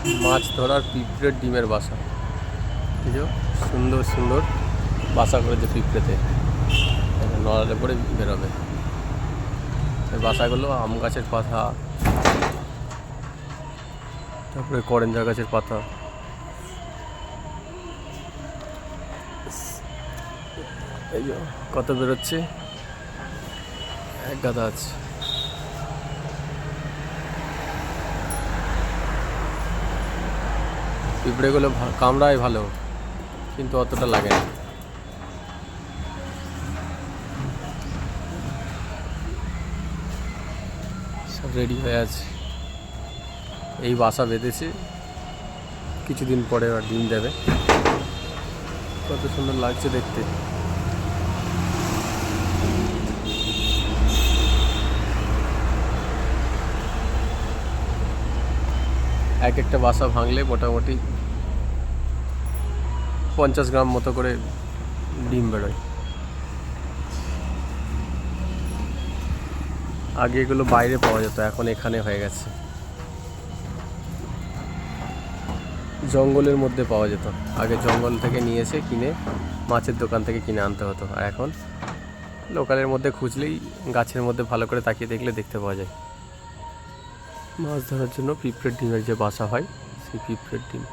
মাছ ধরার পিঁপড়ের ডিমের বাসা, বুঝলো, সুন্দর সুন্দর বাসা করেছে পিঁপড়েতে, নড়ালে পরে বেরোবে। এই বাসাগুলো আম গাছের পাতা, তারপরে করেঞ্জা গাছের পাতা, এই যে কত বেরোচ্ছে, এক গাদা আছে। পিঁপড়েগুলো কামড়ায় ভালো, কিন্তু অতটা লাগে না। সব রেডি হয়ে আছে, এই বাসা বেঁধেছে, কিছুদিন পরে আর ডিম দেবে। কত সুন্দর লাগছে দেখতে। এক একটা বাসা ভাঙলে মোটামুটি 50 গ্রাম মতো করে ডিম বেরোয়। আগে এগুলো বাইরে পাওয়া যেত, এখন এখানে হয়ে গেছে। জঙ্গলের মধ্যে পাওয়া যেত, আগে জঙ্গল থেকে নিয়ে এসে কিনে মাছের দোকান থেকে কিনে আনতে হতো, আর এখন লোকালের মধ্যে খুঁজলেই গাছের মধ্যে ভালো করে তাকিয়ে দেখলে দেখতে পাওয়া যায়। মাছ ধরার জন্য পিঁপড়ের ডিমের যে বাসা হয়, সেই পিঁপড়ের ডিম।